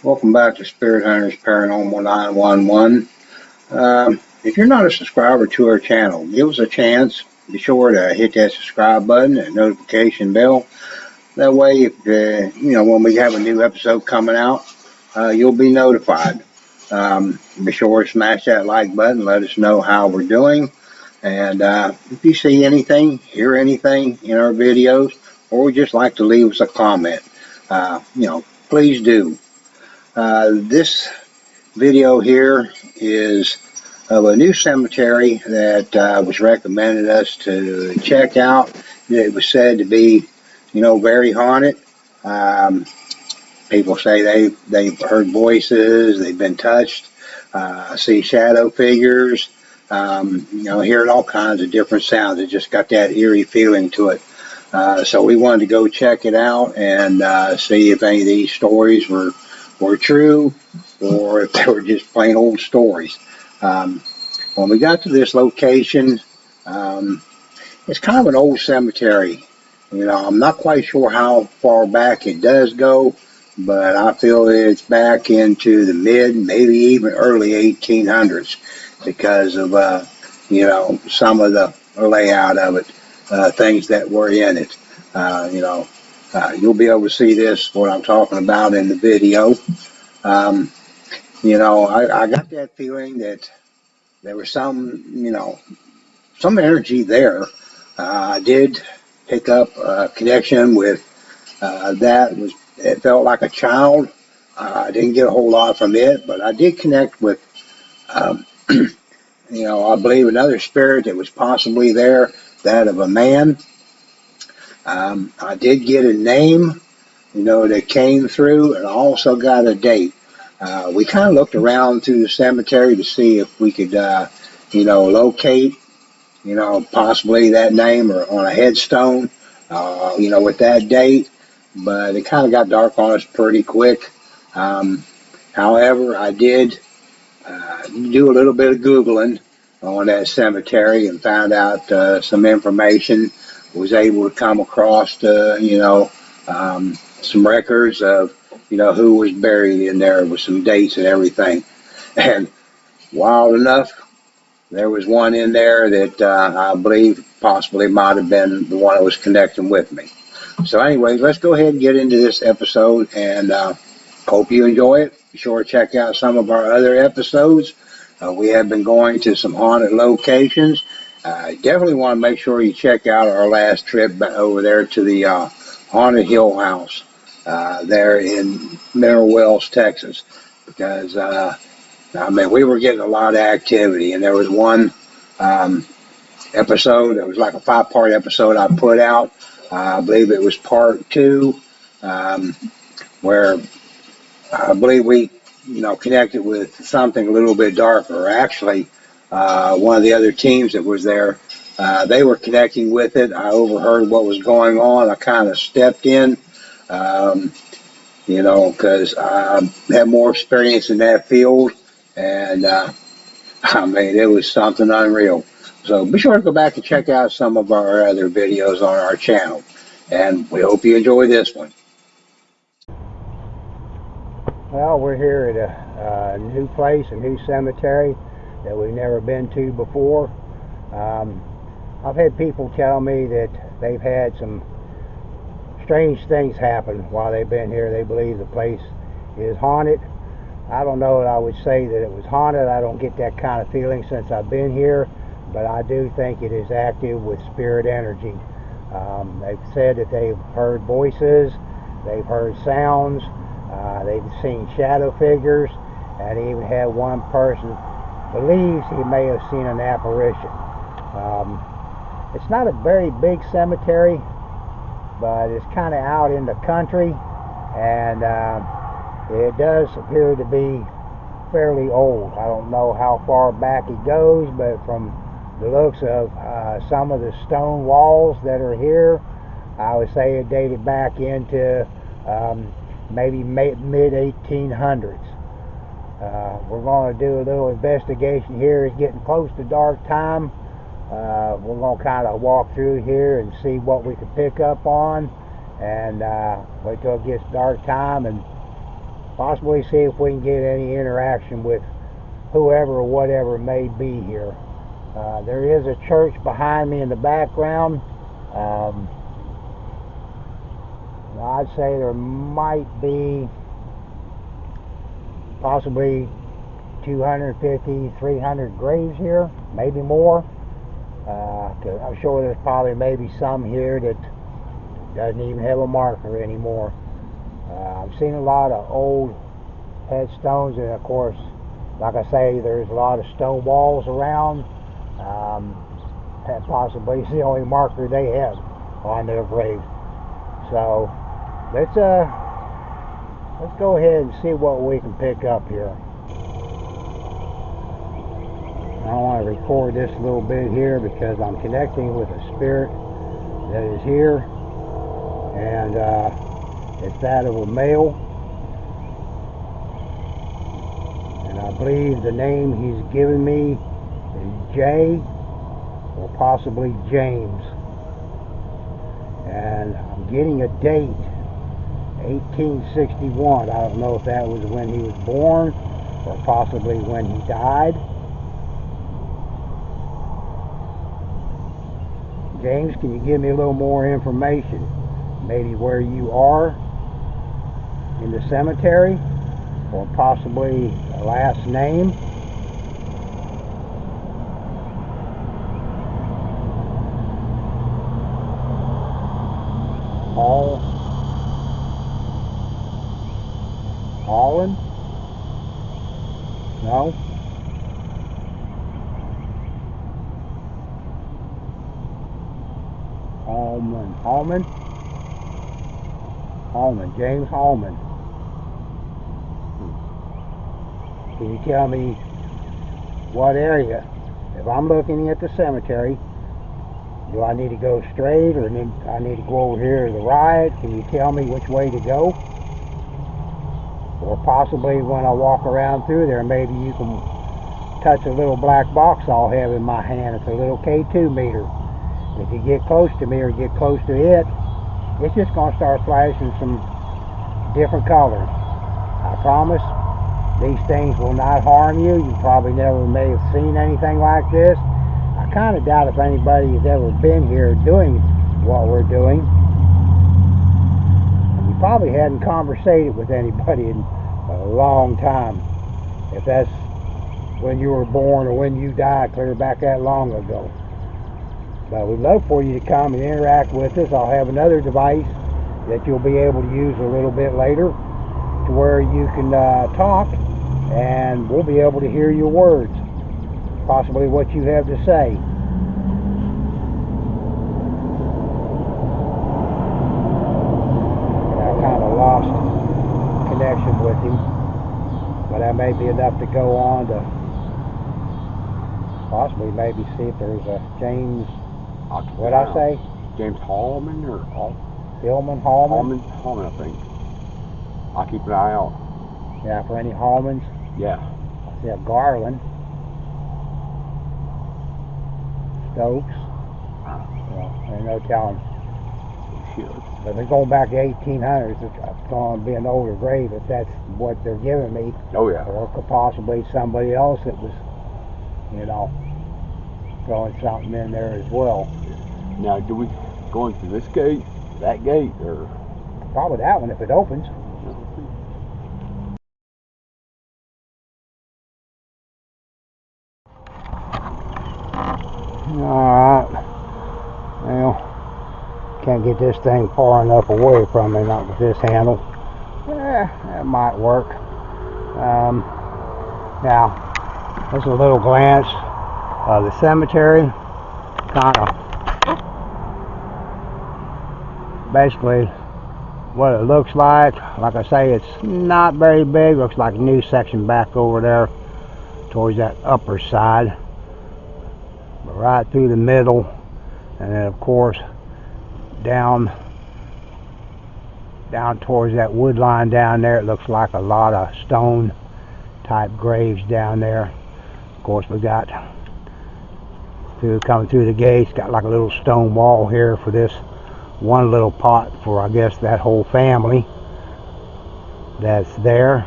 Welcome back to Spirit Hunters Paranormal 911. If you're not a subscriber to our channel, give us a chance. Be sure to hit that subscribe button and notification bell. That way, if when we have a new episode coming out, you'll be notified. Be sure to smash that like button. Let us know how we're doing. And if you see anything, hear anything in our videos, or would just like to leave us a comment, please do. This video here is of a new cemetery that was recommended us to check out. It was said to be, very haunted. Um, People say they've heard voices, they've been touched, see shadow figures, hearing all kinds of different sounds. It just got that eerie feeling to it. So we wanted to go check it out and see if any of these stories were true or if they were just plain old stories. When we got to this location, it's kind of an old cemetery. I'm not quite sure how far back it does go, but I feel it's back into the mid, maybe even early 1800s because of, some of the layout of it, things that were in it. You'll be able to see this, what I'm talking about in the video. I got that feeling that there was some energy there. I did pick up a connection with it felt like a child. I didn't get a whole lot from it, but I did connect with, um, I believe another spirit that was possibly there, that of a man. I did get a name, that came through, and I also got a date. We kind of looked around through the cemetery to see if we could, locate, possibly that name or on a headstone, with that date. But it kind of got dark on us pretty quick. However, I did do a little bit of Googling on that cemetery and found out some information. Was able to come across, some records of, who was buried in there with some dates and everything. And wild enough, there was one in there that I believe possibly might have been the one that was connecting with me. So anyway, let's go ahead and get into this episode, and hope you enjoy it. Be sure to check out some of our other episodes. We have been going to some haunted locations. Definitely want to make sure you check out our last trip over there to the Haunted Hill House there in Mineral Wells, Texas, because we were getting a lot of activity, and there was one episode. It was like a 5-part episode I put out. I believe it was part 2, where I believe we, connected with something a little bit darker. Actually, one of the other teams that was there, they were connecting with it. I overheard what was going on. I kind of stepped in, because I had more experience in that field, and it was something unreal. So be sure to go back and check out some of our other videos on our channel. And we hope you enjoy this one. Well, we're here at a new place, a new cemetery that we've never been to before. I've had people tell me that they've had some strange things happen while they've been here. They believe the place is haunted. I don't know that I would say that it was haunted. I don't get that kind of feeling since I've been here, but I do think it is active with spirit energy. They've said that they've heard voices, they've heard sounds, they've seen shadow figures, and even had one person believes he may have seen an apparition. It's not a very big cemetery, but it's kind of out in the country, and it does appear to be fairly old. I don't know how far back it goes, but from the looks of some of the stone walls that are here, I would say it dated back into maybe mid-1800s. We're going to do a little investigation here. It's getting close to dark time. We're going to kind of walk through here and see what we can pick up on, and wait till it gets dark time and possibly see if we can get any interaction with whoever or whatever may be here. There is a church behind me in the background. I'd say there might be possibly 250, 300 graves here, maybe more. I'm sure there's probably maybe some here that doesn't even have a marker anymore. I've seen a lot of old headstones, and of course, like I say, there's a lot of stone walls around. That possibly is the only marker they have on their grave. So let's go ahead and see what we can pick up here. I want to record this a little bit here because I'm connecting with a spirit that is here, and it's that of a male, and I believe the name he's given me is Jay or possibly James, and I'm getting a date, 1861. I don't know if that was when he was born or possibly when he died. James, can you give me a little more information? Maybe where you are in the cemetery, or possibly a last name? Holland? No? Hallman, James Hallman. Can you tell me what area? If I'm looking at the cemetery, do I need to go straight, or I need to go over here to the right? Can you tell me which way to go? Or possibly when I walk around through there, maybe you can touch a little black box I'll have in my hand. It's a little K2 meter. If you get close to me or get close to it, it's just going to start flashing some different colors. I promise these things will not harm you. You probably never may have seen anything like this. I kind of doubt if anybody has ever been here doing what we're doing. And you probably hadn't conversated with anybody in a long time, if that's when you were born or when you died clear back that long ago. But we'd love for you to come and interact with us. I'll have another device that you'll be able to use a little bit later to where you can talk, and we'll be able to hear your words, possibly what you have to say. I kind of lost connection with him, but that may be enough to go on to possibly maybe see if there's a James. What'd I say? James Hallman or Hallman, I think. I'll keep an eye out. Yeah, for any Hallmans. Yeah. I see a Garland. Stokes. Well, ain't no telling. But they're going back to 1800s. It's going to be an older grave if that's what they're giving me. Oh yeah. Or possibly somebody else that was, throwing something in there as well. Now, do we go into this gate, that gate, or? Probably that one if it opens. Alright. Well, can't get this thing far enough away from me, not with this handle. That might work. Now, just a little glance of the cemetery. Kind of basically what it looks like. Like I say, it's not very big. Looks like a new section back over there towards that upper side, but right through the middle, and then of course down towards that wood line down there, it looks like a lot of stone type graves down there. Of course, we got coming through the gates, got like a little stone wall here for this one little pot for, I guess, that whole family. that's there,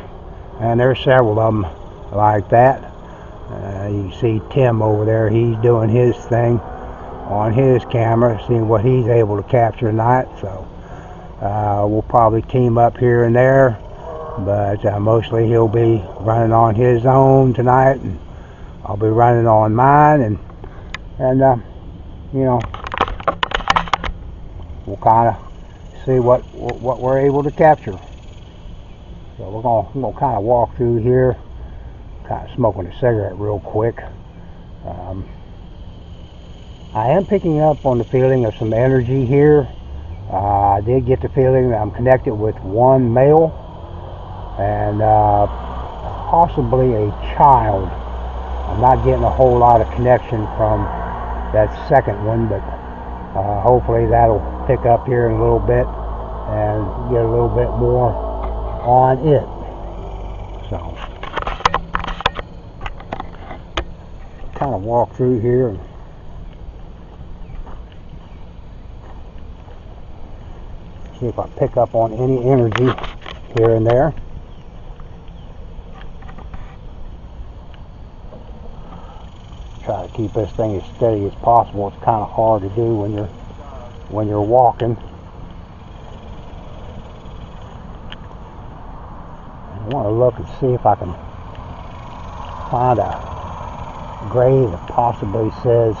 and there's several of them like that. You see Tim over there, he's doing his thing on his camera, seeing what he's able to capture tonight. So we'll probably team up here and there, but mostly he'll be running on his own tonight, and I'll be running on mine, and you know, we'll kind of see what we're able to capture. So we're gonna kind of walk through here, kind of smoking a cigarette real quick. I am picking up on the feeling of some energy here. I did get the feeling that I'm connected with one male and possibly a child. I'm not getting a whole lot of connection from that second one, but hopefully that'll pick up here in a little bit and get a little bit more on it. So kind of walk through here and see if I pick up on any energy here and there. Try to keep this thing as steady as possible. It's kind of hard to do when you're walking. I want to look and see if I can find a grave that possibly says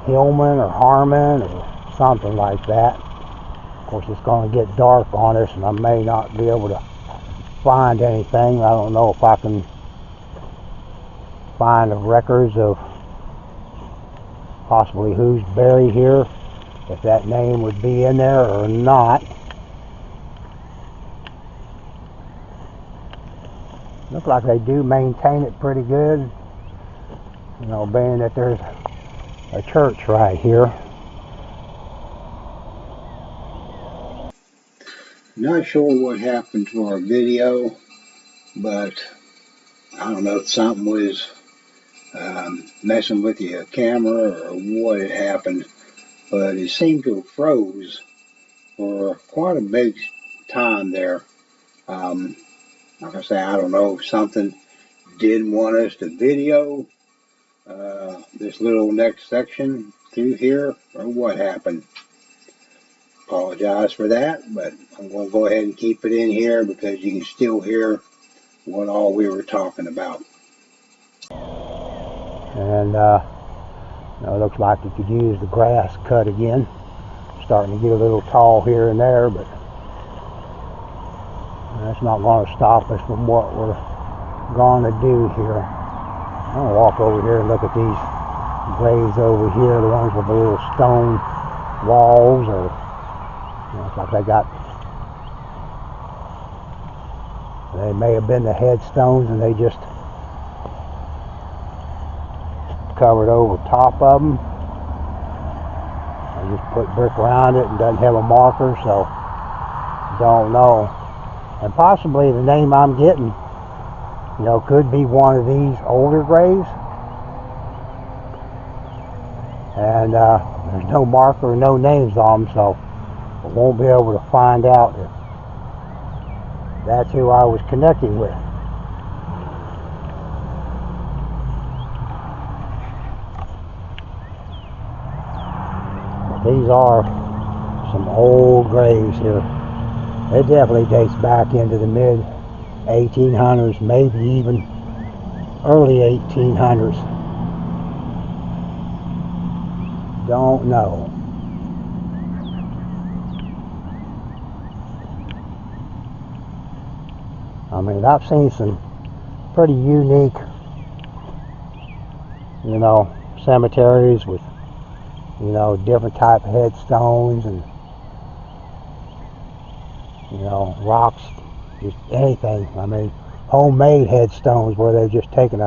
Hillman or Harmon or something like that. Of course, it's going to get dark on us, and I may not be able to find anything. I don't know if I can find the records of possibly who's buried here, if that name would be in there or not. Looks like they do maintain it pretty good, you know, being that there's a church right here. Not sure what happened to our video, but I don't know if something was messing with the camera or what had happened, but it seemed to have froze for quite a big time there. Like I say, I don't know if something didn't want us to video this little next section through here or what happened. Apologize for that, but I'm going to go ahead and keep it in here because you can still hear what all we were talking about. And you know, it looks like you could use the grass cut again. Starting to get a little tall here and there, but that's not going to stop us from what we're going to do here. I'm going to walk over here and look at these graves over here, the ones with the little stone walls, or you know, it's like they may have been the headstones and they just covered over top of them. I just put brick around it and doesn't have a marker, so don't know. And possibly the name I'm getting, you know, could be one of these older graves. And there's no marker, no names on them, so I won't be able to find out if that's who I was connecting with. These are some old graves here. It definitely dates back into the mid 1800s, maybe even early 1800s. Don't know. I mean, I've seen some pretty unique, you know, cemeteries with, you know, different type of headstones and, you know, rocks, just anything. I mean, homemade headstones where they've just taken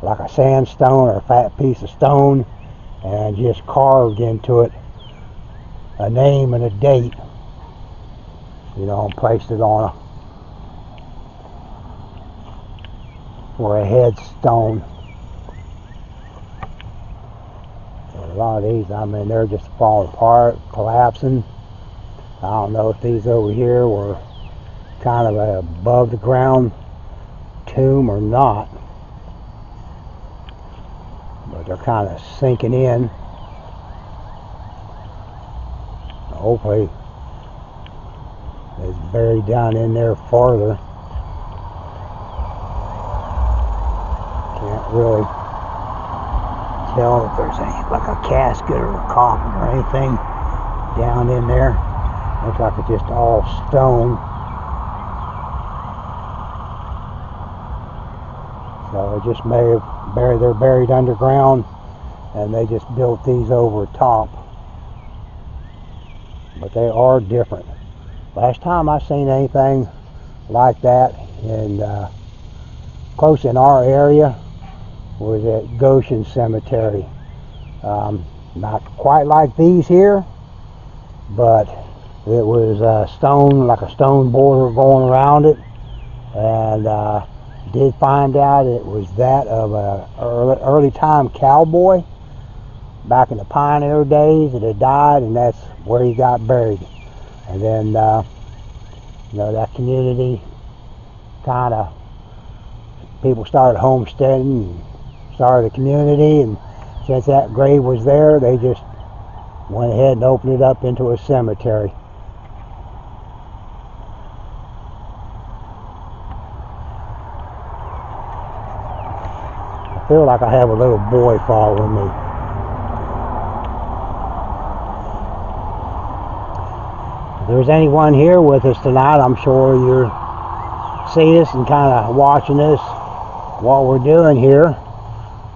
like a sandstone or a fat piece of stone and just carved into it a name and a date, you know, and placed it on for a headstone. A lot of these, I mean, they're just falling apart, collapsing. I don't know if these over here were kind of a above the ground tomb or not, but they're kind of sinking in. Hopefully it's buried down in there farther. Can't really tell if there's any, like a casket or a coffin or anything down in there. Looks like it's just all stone. So they just may have they're buried underground and they just built these over top. But they are different. Last time I seen anything like that in close in our area was at Goshen Cemetery. Not quite like these here, but it was stone, like a stone border going around it, and did find out it was that of a early time cowboy back in the pioneer days that had died, and that's where he got buried. And then you know, that community kind of, people started homesteading and started a community, and since that grave was there, they just went ahead and opened it up into a cemetery. I feel like I have a little boy following me. If there's anyone here with us tonight, I'm sure you're seeing us and kind of watching us, what we're doing here.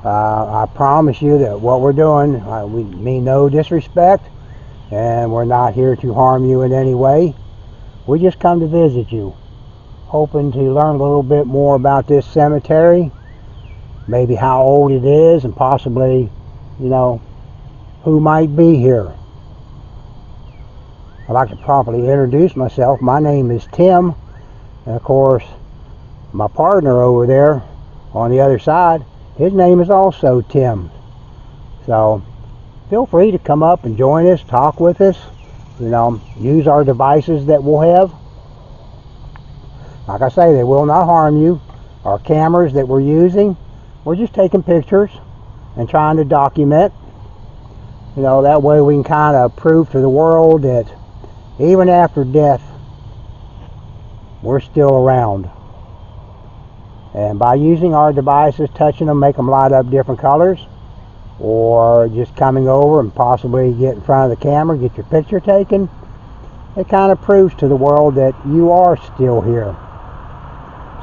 I promise you that what we're doing, we mean no disrespect, and we're not here to harm you in any way. We just come to visit you, hoping to learn a little bit more about this cemetery, maybe how old it is, and possibly, you know, who might be here. I'd like to properly introduce myself. My name is Tim, and of course, my partner over there on the other side, his name is also Tim. So feel free to come up and join us, talk with us, you know, use our devices that we'll have. Like I say, they will not harm you. Our cameras that we're using, we're just taking pictures and trying to document. You know, that way we can kind of prove to the world that even after death, we're still around. And by using our devices, touching them, make them light up different colors, or just coming over and possibly get in front of the camera, get your picture taken, it kind of proves to the world that you are still here.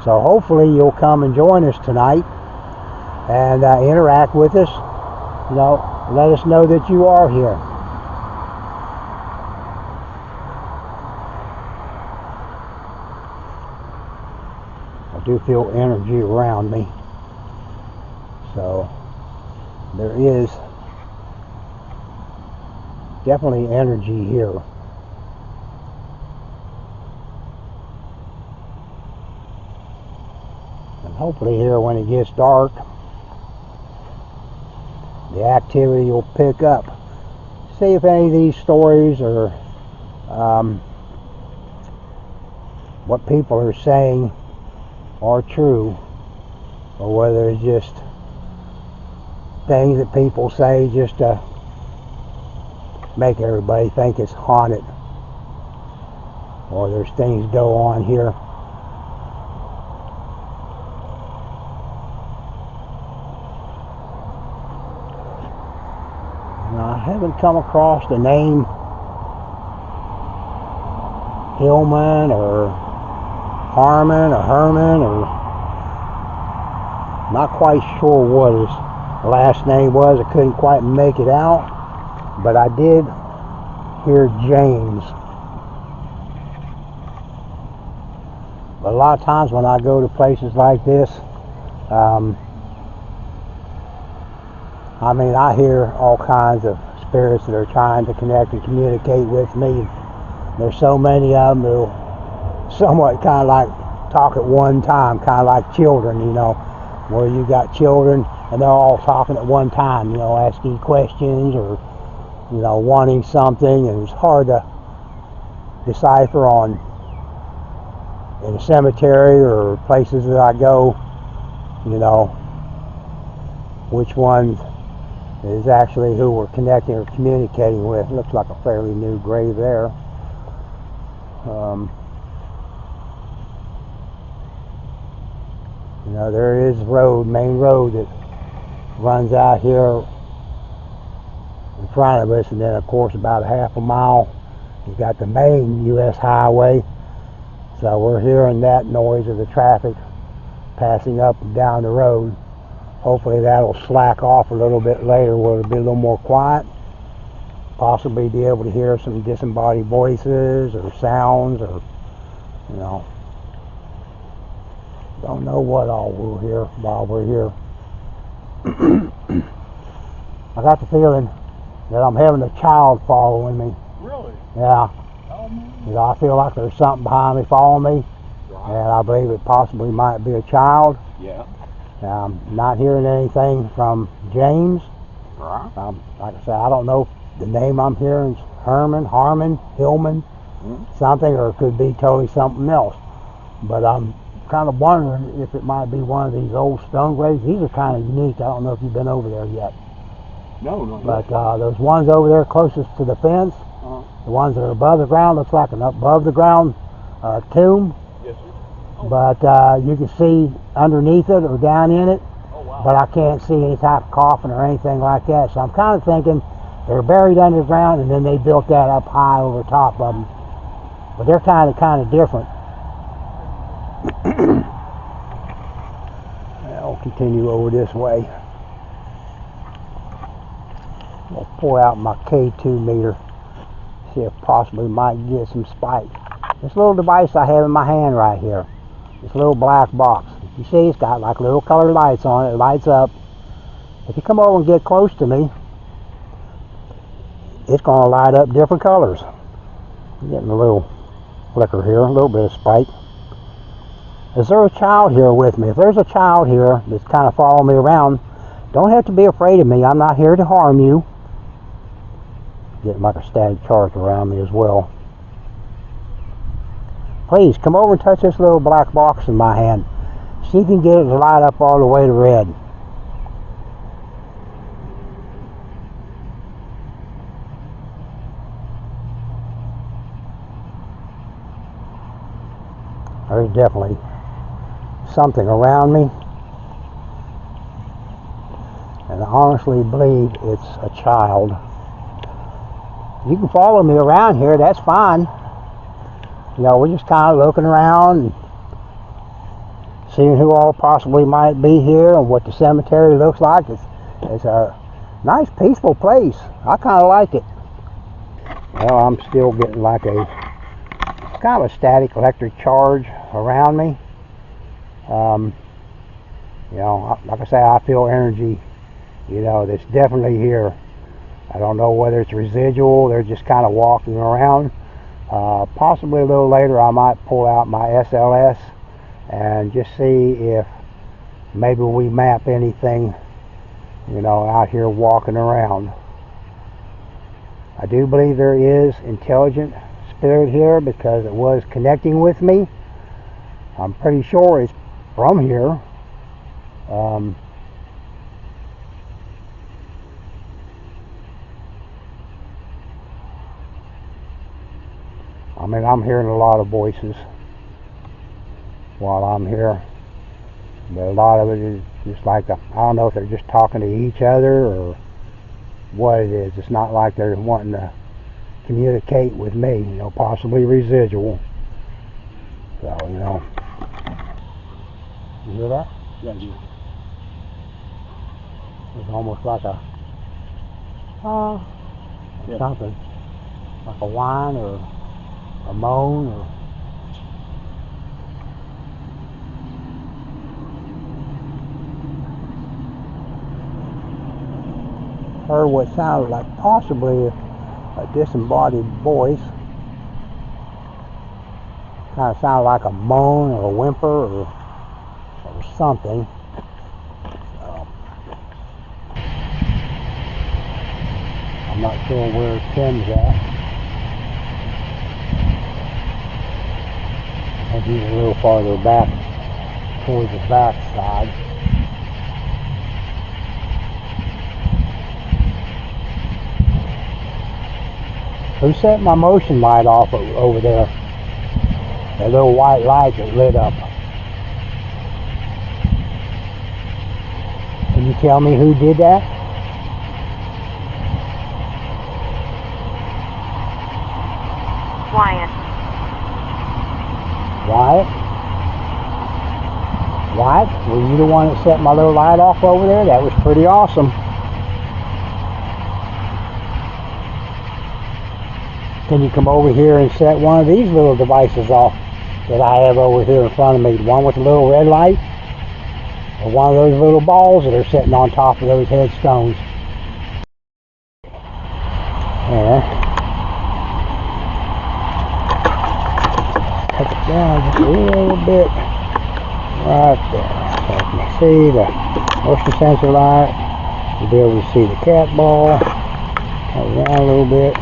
So hopefully you'll come and join us tonight and interact with us. You know, let us know that you are here. I do feel energy around me, so there is definitely energy here. And hopefully here when it gets dark, the activity will pick up. See if any of these stories or what people are saying are true, or whether it's just things that people say just to make everybody think it's haunted, or there's things go on here. Now, I haven't come across the name Hillman or Harmon or Herman, or not quite sure what his last name was. I couldn't quite make it out, but I did hear James. But a lot of times when I go to places like this, I mean, I hear all kinds of spirits that are trying to connect and communicate with me. There's so many of them who somewhat kind of like talk at one time, kind of like children, you know, where you got children and they're all talking at one time, you know, asking questions or, you know, wanting something, and it's hard to decipher on in the cemetery or places that I go, you know, which ones is actually who we're connecting or communicating with. Looks like a fairly new grave there. You know, there is main road that runs out here in front of us, and then of course about a half a mile you got the main U.S. highway. So we're hearing that noise of the traffic passing up and down the road. Hopefully that'll slack off a little bit later where it'll be a little more quiet. Possibly be able to hear some disembodied voices or sounds, or, you know, don't know what all we'll hear while we're here. I got the feeling that I'm having a child following me. Really? Yeah. Oh, man. You know, I feel like there's something behind me following me, Right. and I believe it possibly might be a child. Yeah. I'm not hearing anything from James. Right. Like I said, I don't know if the name I'm hearing is Harmon, Hillman, something, or it could be totally something else. But I'm kind of wondering if it might be one of these old stone graves. These are kind of unique. I don't know if you've been over there yet. No. But those ones over there closest to the fence, the ones that are above the ground, looks like an above the ground tomb. Yes, sir. Oh. But you can see underneath it or down in it. Oh, wow. But I can't see any type of coffin or anything like that. So I'm kind of thinking they're buried underground and then they built that up high over top of them. But they're kind of different. I'll continue over this way. I'll pull out my K2 meter, see if possibly might get some spike. This little device I have in my hand right here, this little black box. You see it's got like little colored lights on it. It lights up. If you come over and get close to me, it's going to light up different colors. I'm getting a little flicker here, a little bit of spike. Is there a child here with me? If there's a child here that's kind of following me around, don't have to be afraid of me. I'm not here to harm you. Getting like a static charge around me as well. Please come over and touch this little black box in my hand. See if you can get it to light up all the way to red. There's definitely something around me, and I honestly believe it's a child. You can follow me around here, that's fine. You know, we're just kind of looking around and seeing who all possibly might be here and what the cemetery looks like. It's a nice, peaceful place. I kind of like it. Well, I'm still getting like a kind of a static electric charge around me. You know, like I say, I feel energy, you know, that's definitely here. I don't know whether it's residual, they're just kind of walking around. Possibly a little later I might pull out my SLS and just see if maybe we map anything, you know, out here walking around. I do believe there is intelligent spirit here because it was connecting with me. I'm pretty sure it's from here. I mean, I'm hearing a lot of voices while I'm here, but a lot of it is just like, I don't know if they're just talking to each other or what it is. It's not like they're wanting to communicate with me, you know, possibly residual. So, you know. You hear that? Yeah, I do. It's almost like a, something, like a whine or a moan or. Heard what sounded like possibly a disembodied voice. Kind of sounded like a moan or a whimper or something. So, I'm not sure where Tim's at. think he's a little farther back towards the back side. Who set my motion light off over there? That little white light that lit up. Can you tell me who did that? Wyatt. Wyatt? Wyatt? Were you the one that set my little light off over there? That was pretty awesome. Can you come over here and set one of these little devices off that I have over here in front of me? One with a little red light, or one of those little balls that are sitting on top of those headstones. There. Take it down just a little bit. Right there. So you can see the motion sensor light. You'll be able to see the cat ball. Turn it around a little bit.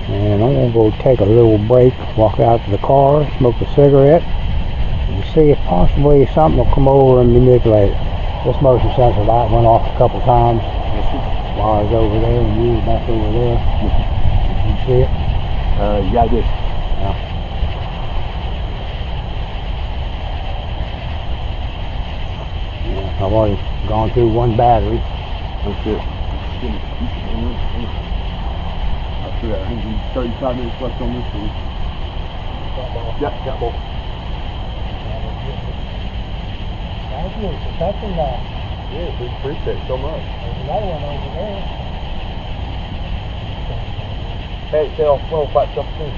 And I'm going to go take a little break, walk out to the car, smoke a cigarette, and see if possibly something will come over and manipulate it. This motion sensor light went off a couple times while I was over there and you were back over there. Did you see it? Yeah, I did. Yeah. I've already gone through one battery. That's it. We got 135 minutes left on this one. Yep, got both. Thank you for touching that. Yeah, we appreciate it so much. There's another one over there. Hey, Phil, we'll fight something soon.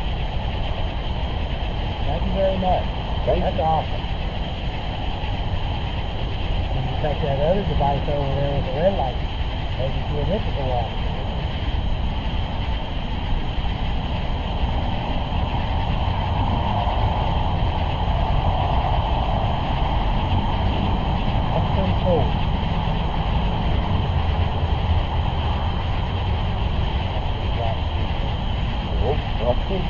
Thank you very much. That's awesome. Can you touch that other device over there with the red light? Maybe see if it will go off. That's pretty cool. Oh, okay.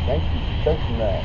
Thank you for touching that.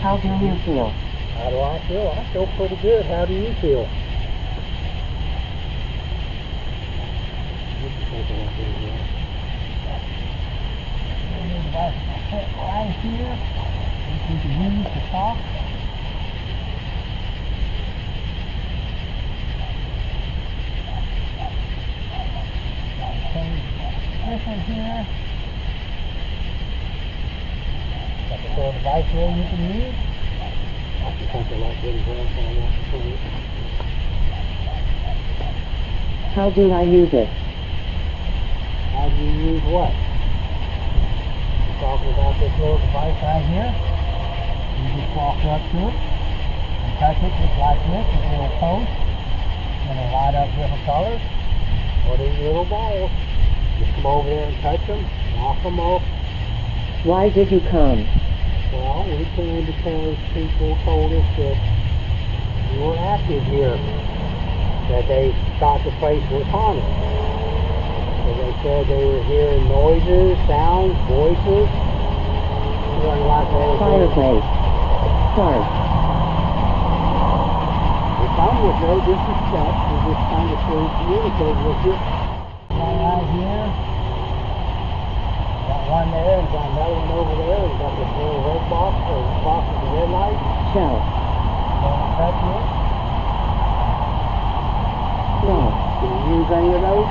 How do you feel? How do I feel? I feel pretty good. How do you feel? Right here, we can use to talk. This one here. Got the little device here you can use. I can think of like this when I want to put it. How do I use it? How do you use what? We're talking about this little device right here. You just walk up to it and touch it just like this, with a little post, and it'll light up different colors. Or these little balls. Just come over there and touch them, knock them off. Why did you come? Well, we came because people told us that you were active here, that they thought the place was haunted. So they said they were hearing noises, sounds, voices. It wasn't like they were Fireplace. Start. with no disrespect. We're just trying to communicate with you. One right here. Got one there, and got another one over there. We got this little red box, or box with the red light. Show. Don't touch it. No. Can you use any of those?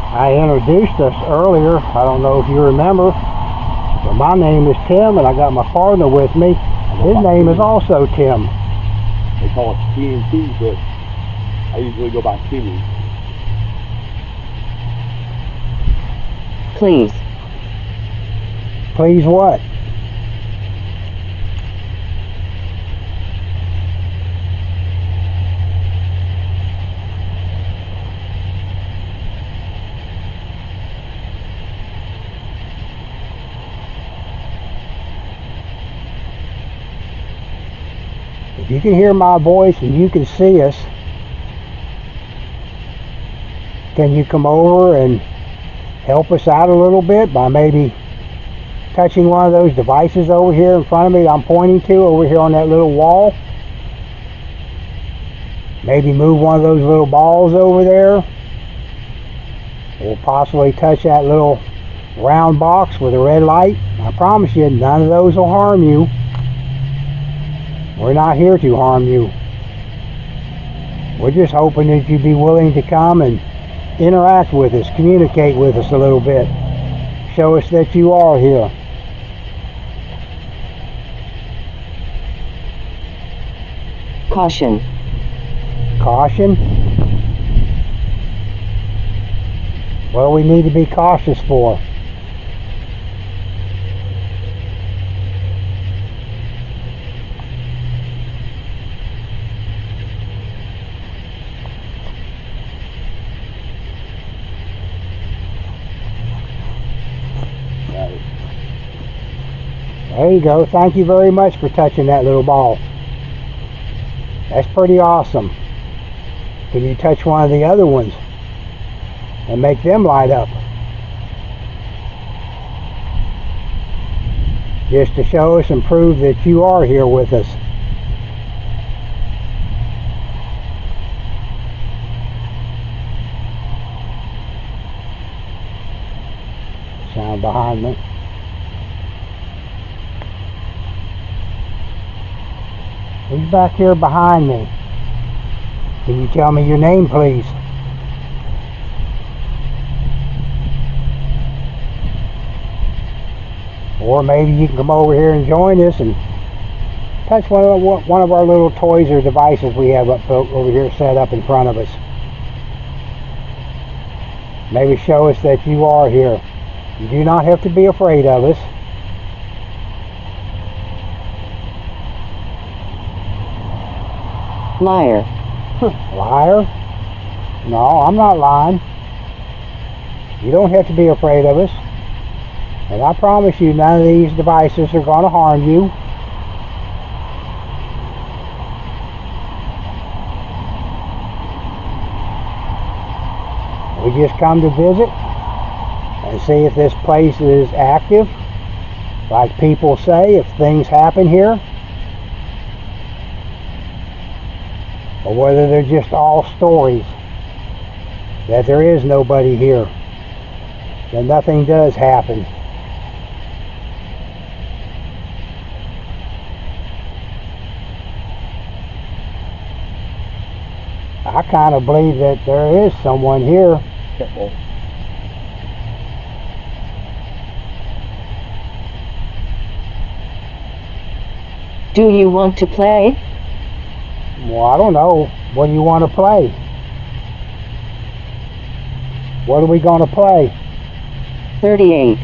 I introduced us earlier. I don't know if you remember, but my name is Tim, and I got my partner with me. His name is also Tim. They call us TNT, but I usually go by Timmy. Please. Please what? If you can hear my voice and you can see us, can you come over and help us out a little bit by maybe touching one of those devices over here in front of me that I'm pointing to over here on that little wall? Maybe move one of those little balls over there, or possibly touch that little round box with a red light. I promise you, none of those will harm you. We're not here to harm you. We're just hoping that you'd be willing to come and interact with us, communicate with us a little bit. Show us that you are here. Caution. Caution? What do we need to be cautious for? There you go. Thank you very much for touching that little ball. That's pretty awesome. Can you touch one of the other ones and make them light up? Just to show us and prove that you are here with us. Sound behind me. Who's back here behind me? Can you tell me your name, please? Or maybe you can come over here and join us and touch one of our little toys or devices we have up over here set up in front of us. Maybe show us that you are here. You do not have to be afraid of us. Liar. Liar? No, I'm not lying. You don't have to be afraid of us. And I promise you, none of these devices are going to harm you. We just come to visit and see if this place is active, like people say, if things happen here, or whether they're just all stories, that there is nobody here, that nothing does happen. I kind of believe that there is someone here. Do you want to play? Well, I don't know. What do you want to play? What are we going to play? 38.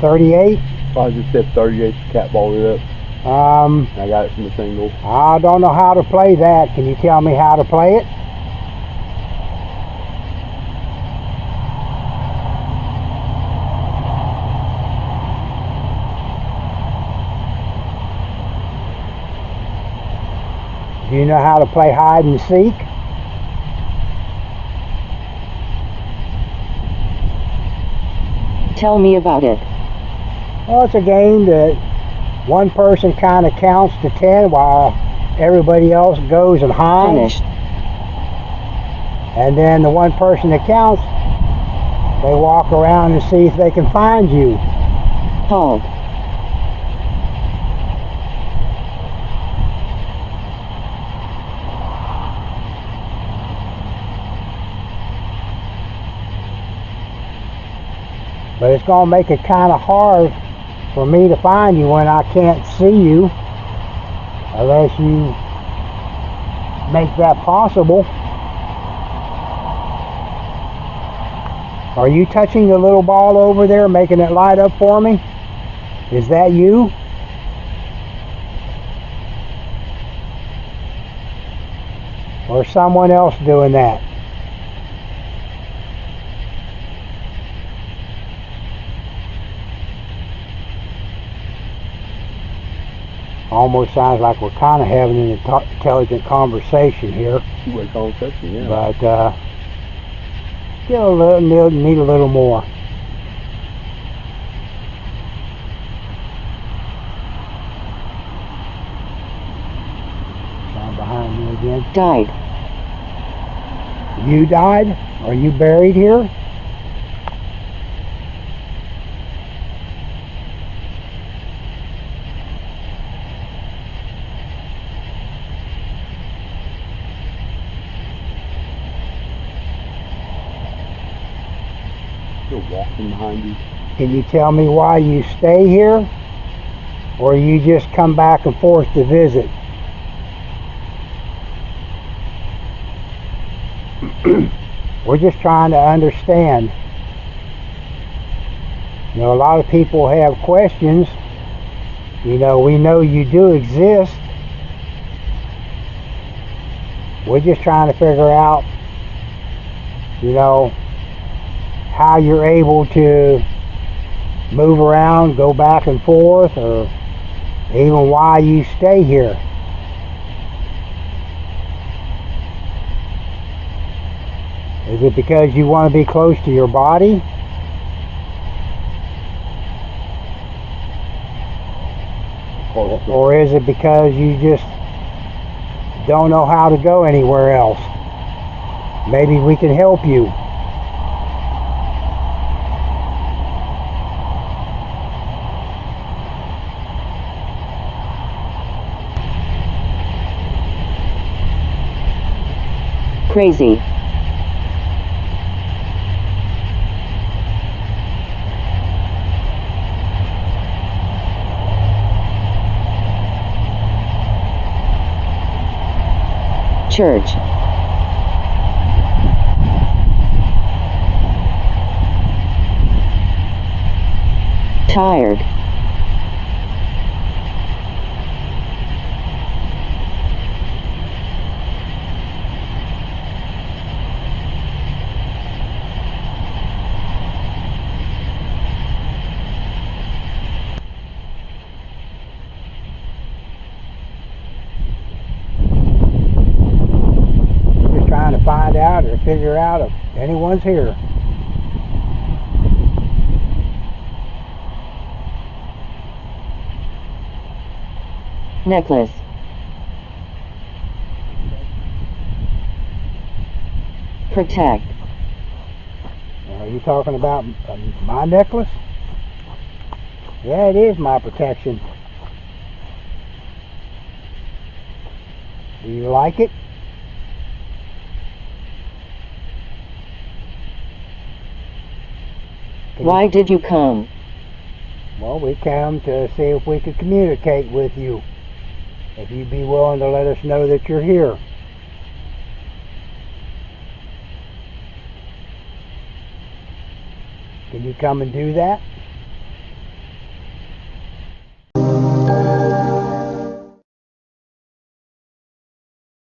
38? Probably just said 38 cat ball rip. I got it from the single. I don't know how to play that. Can you tell me how to play it? Do you know how to play hide and seek? Tell me about it. Well, it's a game that one person kind of counts to 10 while everybody else goes and hides. Punished. And then the one person that counts, they walk around and see if they can find you. Hold. But it's going to make it kind of hard for me to find you when I can't see you, unless you make that possible. Are you touching the little ball over there, making it light up for me? Is that you? Or someone else doing that? Almost sounds like we're kind of having an intelligent conversation here. Two-way conversation, yeah. But still need a little more. Down behind me again. Died. You died? Are you buried here? Still walking behind you. Can you tell me why you stay here? Or you just come back and forth to visit? We're just trying to understand. You know, a lot of people have questions. You know, we know you do exist. We're just trying to figure out, you know, how you're able to move around, go back and forth, or even why you stay here. Is it because you want to be close to your body? Or is it because you just don't know how to go anywhere else? Maybe we can help you. Crazy. Church. Tired. Trying to find out or figure out if anyone's here. Necklace. Protect. Are you talking about my necklace? Yeah, it is my protection. Do you like it? Why did you come? Well, we came to see if we could communicate with you. If you'd be willing to let us know that you're here. Can you come and do that?